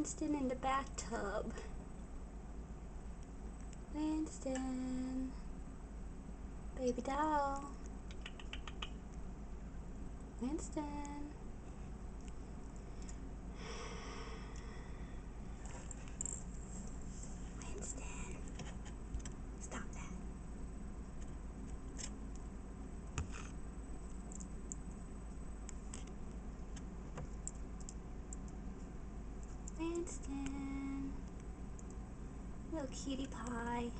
Winston in the bathtub. Winston. Baby doll. Winston. Winston. Stop that. Winston. Little cutie pie.